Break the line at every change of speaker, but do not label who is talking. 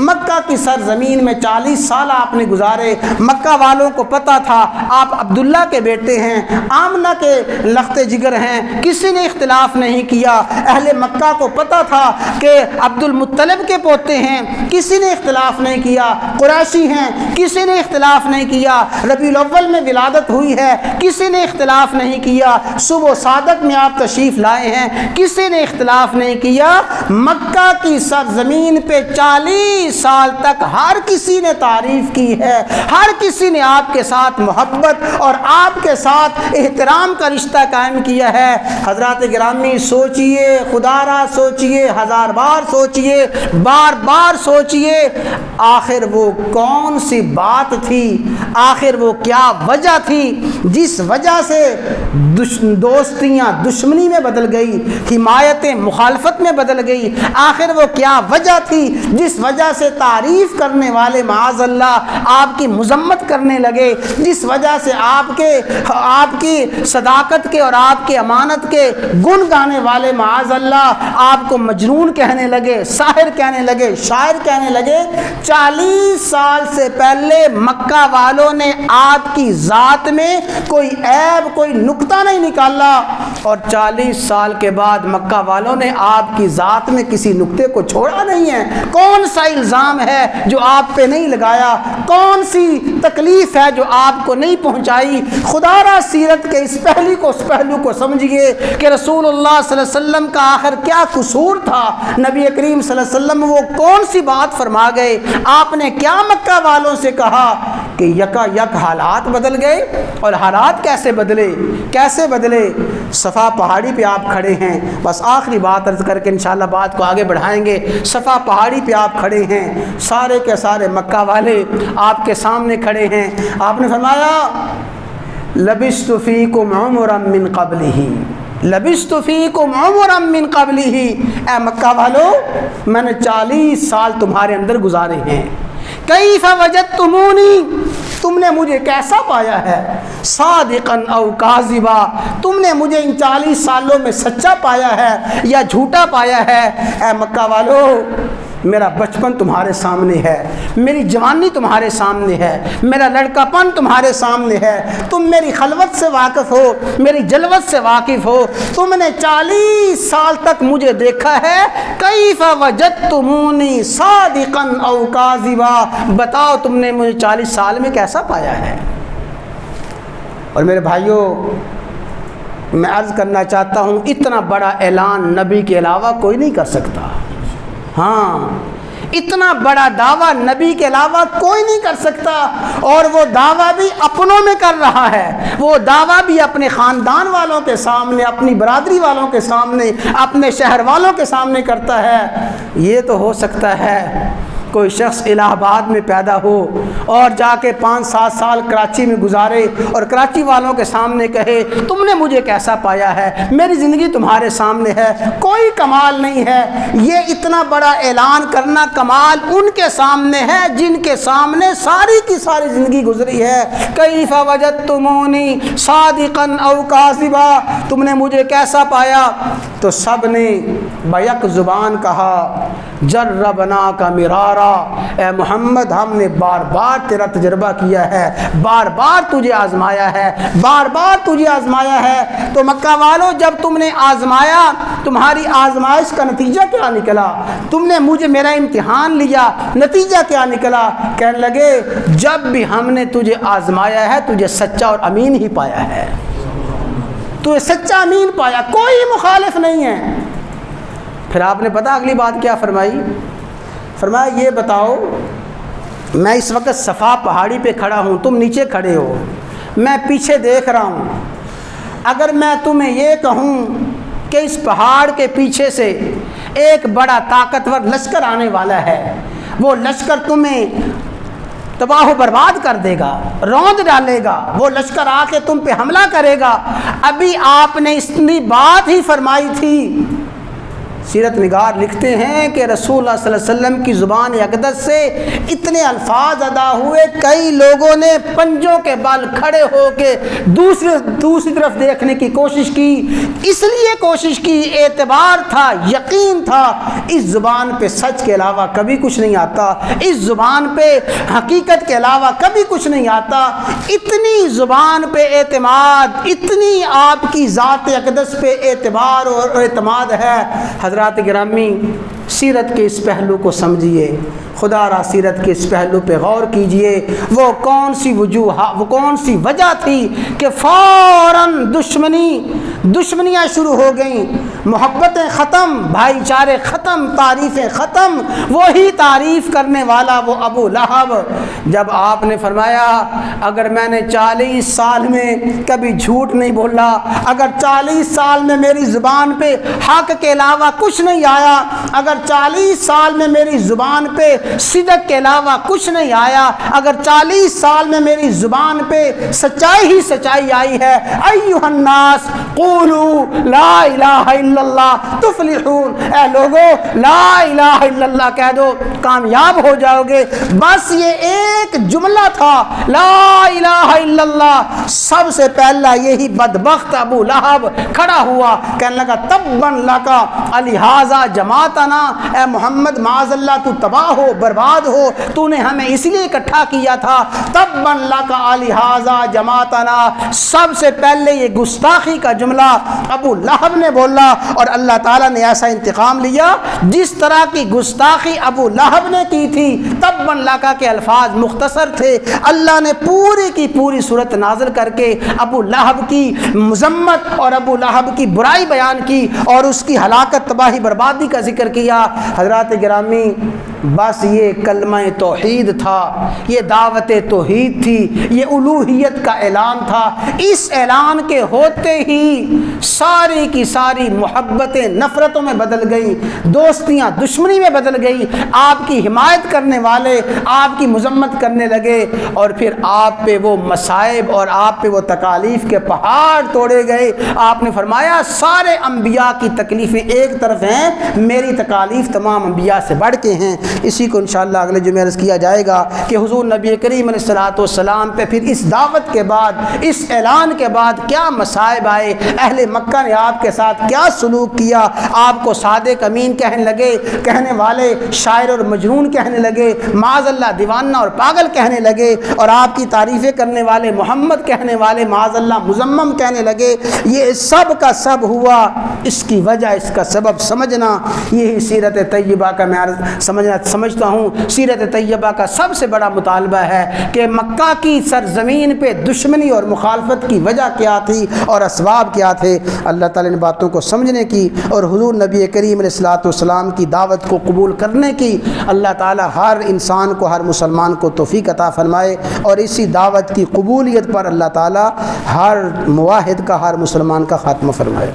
مکہ کی سرزمین میں 40 سال آپ نے گزارے. مکہ والوں کو پتہ تھا آپ عبداللہ کے بیٹے ہیں, آمنہ کے لخت جگر ہیں, کسی نے اختلاف نہیں کیا. اہل مکہ کو پتہ تھا کہ عبد المطلب کے پوتے ہیں, کسی نے اختلاف نہیں کیا. قریشی ہیں, کسی نے اختلاف نہیں کیا. ربیع الاول میں ولادت ہوئی ہے, کسی نے اختلاف نہیں کیا. صبح صادق میں آپ تشریف لائے ہیں, کسی نے اختلاف نہیں کیا. مکہ کی سرزمین پہ 40 سال تک ہر کسی نے تعریف کی ہے, ہر کسی نے آپ کے ساتھ محبت اور آپ کے ساتھ احترام کا رشتہ قائم کیا ہے. حضرات گرامی سوچئے, خدا را سوچئے, 1000 بار سوچئے, بار بار سوچئے, آخر وہ کون سی بات تھی, آخر وہ کیا وجہ تھی جس وجہ سے دوستیاں دشمنی میں بدل گئی, حمایتیں مخالفت میں بدل گئی. آخر وہ کیا وجہ تھی جس وجہ سے تعریف کرنے والے معاذ اللہ آپ کی مذمت کرنے لگے, جس وجہ سے آپ کی صداقت کے اور آپ کی امانت کے گن گانے والے معاذ اللہ آپ کو مجنون کہنے لگے, ساحر کہنے لگے, شاعر کہنے لگے. 40 سال سے پہلے مکہ والوں نے آپ کی ذات میں کوئی عیب, کوئی نقطہ نہیں نکالا, اور 40 سال کے بعد مکہ والوں نے آپ کی ذات میں کسی نقطے کو چھوڑا نہیں ہے. کون سا الزام ہے جو آپ پہ نہیں لگایا, کون سی تکلیف ہے جو آپ کو نہیں پہنچائی. خدا را سیرت کے اس پہلو کو سمجھیے کہ رسول اللہ صلی اللہ علیہ وسلم کا آخر کیا قصور تھا. نبی کریم صلی اللہ علیہ وسلم وہ کون سی بات فرما گئے, آپ نے کیا مکہ والوں سے کہا کہ یکا یک حالات بدل گئے. اور حالات کیسے بدلے؟ صفا پہاڑی پہ آپ کھڑے ہیں, بس آخری بات عرض کر کے انشاءاللہ بات کو آگے بڑھائیں گے. صفا پہاڑی پہ آپ کھڑے ہیں, سارے کے سارے مکہ والے آپ کے سامنے کھڑے ہیں. آپ نے فرمایا لبثت فیکم عمرا من قبلہ, لبثت فیکم عمرا من قبلہ, اے مکہ والو میں نے 40 سال تمہارے اندر گزارے ہیں. کیف وجدتمونی, تم نے مجھے کیسا پایا ہے؟ صادقا او کاذبا, تم نے مجھے ان 40 سالوں میں سچا پایا ہے یا جھوٹا پایا ہے؟ اے مکہ والو میرا بچپن تمہارے سامنے ہے, میری جوانی تمہارے سامنے ہے, میرا لڑکا پن تمہارے سامنے ہے, تم میری خلوت سے واقف ہو, میری جلوت سے واقف ہو, تم نے 40 سال تک مجھے دیکھا ہے. کیف وجدتمونی صادقا او کاذبا, بتاؤ تم نے مجھے 40 سال میں کیسا پایا ہے. اور میرے بھائیوں میں عرض کرنا چاہتا ہوں, اتنا بڑا اعلان نبی کے علاوہ کوئی نہیں کر سکتا. ہاں, اتنا بڑا دعویٰ نبی کے علاوہ کوئی نہیں کر سکتا. اور وہ دعویٰ بھی اپنوں میں کر رہا ہے, وہ دعویٰ بھی اپنے خاندان والوں کے سامنے, اپنی برادری والوں کے سامنے, اپنے شہر والوں کے سامنے کرتا ہے. یہ تو ہو سکتا ہے کوئی شخص الہ آباد میں پیدا ہو اور جا کے 5-7 سال کراچی میں گزارے اور کراچی والوں کے سامنے کہے تم نے مجھے کیسا پایا ہے, میری زندگی تمہارے سامنے ہے. کوئی کمال نہیں ہے. یہ اتنا بڑا اعلان کرنا کمال ان کے سامنے ہے جن کے سامنے ساری کی ساری زندگی گزری ہے. کیف وجدتمونی صادقا او کاذبا, تم نے مجھے کیسا پایا؟ تو سب نے بیک زبان کہا جربنا کا مرارا, اے محمد ہم نے بار بار تیرا تجربہ کیا ہے, بار بار تجھے آزمایا ہے, بار بار تجھے آزمایا ہے. تو مکہ والوں جب تم نے آزمایا, تمہاری آزمائش کا نتیجہ کیا نکلا؟ تم نے میرا امتحان لیا, نتیجہ کیا نکلا؟ کہنے لگے جب بھی ہم نے تجھے آزمایا ہے تجھے سچا اور امین ہی پایا ہے, تجھے سچا امین پایا, کوئی مخالف نہیں ہے. پھر آپ نے پتہ اگلی بات کیا فرمائی؟ فرمایا یہ بتاؤ, میں اس وقت صفا پہاڑی پہ کھڑا ہوں, تم نیچے کھڑے ہو, میں پیچھے دیکھ رہا ہوں. اگر میں تمہیں یہ کہوں کہ اس پہاڑ کے پیچھے سے ایک بڑا طاقتور لشکر آنے والا ہے, وہ لشکر تمہیں تباہ و برباد کر دے گا, روند ڈالے گا, وہ لشکر آ کے تم پہ حملہ کرے گا. ابھی آپ نے اتنی بات ہی فرمائی تھی, سیرت نگار لکھتے ہیں کہ رسول اللہ صلی اللہ علیہ وسلم کی زبان اقدس سے اتنے الفاظ ادا ہوئے، کئی لوگوں نے پنجوں کے بل کھڑے ہو کے دوسری طرف دیکھنے کی کوشش کی، اس لیے کوشش کی، اعتبار تھا، یقین تھا اس زبان پہ سچ کے علاوہ کبھی کچھ نہیں آتا، اس زبان پہ حقیقت کے علاوہ کبھی کچھ نہیں آتا۔ اتنی زبان پہ اعتماد، اتنی آپ کی ذات اقدس پہ اعتبار اور اعتماد ہے۔ حضرات گرامی، سیرت کے اس پہلو کو سمجھیے، خدا را سیرت کے اس پہلو پہ غور کیجئے۔ وہ کون سی وجہ تھی کہ فوراً دشمنیاں شروع ہو گئیں، محبتیں ختم، بھائی چارے ختم، تعریفیں ختم۔ وہی تعریف کرنے والا وہ ابو لہب، جب آپ نے فرمایا اگر میں نے 40 سال میں کبھی جھوٹ نہیں بولا، اگر 40 سال میں میری زبان پہ حق کے علاوہ کچھ نہیں آیا، اگر 40 سال میں میری زبان پہ صدق کے علاوہ کچھ نہیں آیا، اگر 40 سال میں میری زبان پہ سچائی ہی سچائی آئی ہے، ایھا الناس قولوا لا الہ الا اللہ تفلحون، اے لوگو لا الہ الا اللہ کہہ دو کامیاب ہو جاؤ گے۔ بس یہ ایک جملہ تھا، لا الہ الا اللہ۔ سب سے پہلا یہی بدبخت ابو لہب کھڑا ہوا، کہنے لگا تباً لکا الہٰذا جماعتنا، اے محمد معاذ اللہ تو تباہ ہو، برباد ہو، تو نے ہمیں اس لیے اکٹھا کیا تھا، تباً لکا الہٰذا جماعتنا۔ سب سے پہلے یہ گستاخی کا جملہ ابو لہب نے بولا، اور اللہ تعالیٰ نے ایسا انتقام لیا جس طرح کی گستاخی ابو لہب نے کی تھی۔ تباً لکا کے الفاظ مختصر تھے، اللہ نے پوری کی پوری صورت نازل کر کے ابو لہب کی مذمت اور ابو لہب کی برائی بیان کی اور اس کی ہلاکت، تباہی، بربادی کا ذکر کیا۔ حضرات گرامی، بس یہ کلمہ توحید تھا، یہ دعوت توحید تھی، یہ الوہیت کا اعلان تھا۔ اس اعلان کے ہوتے ہی ساری کی ساری محبتیں نفرتوں میں بدل گئی، دوستیاں دشمنی میں بدل گئی، آپ کی حمایت کرنے والے آپ کی مذمت کرنے لگے، اور پھر آپ پہ وہ مصائب اور آپ پہ وہ تکالیف کے پہاڑ توڑے گئے۔ آپ نے فرمایا سارے انبیاء کی تکلیفیں ایک طرف ہیں، میری تکالیف تمام انبیاء سے بڑھ کے ہیں۔ اسی کو انشاءاللہ اگلے جمعے عرض کیا جائے گا کہ حضور نبی کریم علیہ الصلوۃ والسلام پہ پھر اس دعوت کے بعد، اس اعلان کے بعد کیا مصائب آئے، اہل مکہ نے آپ کے ساتھ کیا سلوک کیا، آپ کو صادق امین کہنے لگے، کہنے والے شاعر اور مجنون کہنے لگے، معاذ اللہ دیوانہ اور پاگل کہنے لگے، اور آپ کی تعریفیں کرنے والے محمد کہنے والے معاذ اللہ مذمم کہنے لگے۔ یہ سب کا سب ہوا، اس کی وجہ، اس کا سبب سمجھنا، یہی سیرت طیبہ کا میں سمجھتا ہوں سیرت طیبہ کا سب سے بڑا مطالبہ ہے کہ مکہ کی سرزمین پہ دشمنی اور مخالفت کی وجہ کیا تھی اور اسباب کیا تھے۔ اللہ تعالیٰ نے باتوں کو سمجھنے کی اور حضور نبی کریم علیہ الصلوۃ والسلام کی دعوت کو قبول کرنے کی اللہ تعالیٰ ہر انسان کو، ہر مسلمان کو توفیق عطا فرمائے، اور اسی دعوت کی قبولیت پر اللہ تعالیٰ ہر موحد کا، ہر مسلمان کا خاتمہ فرمائے۔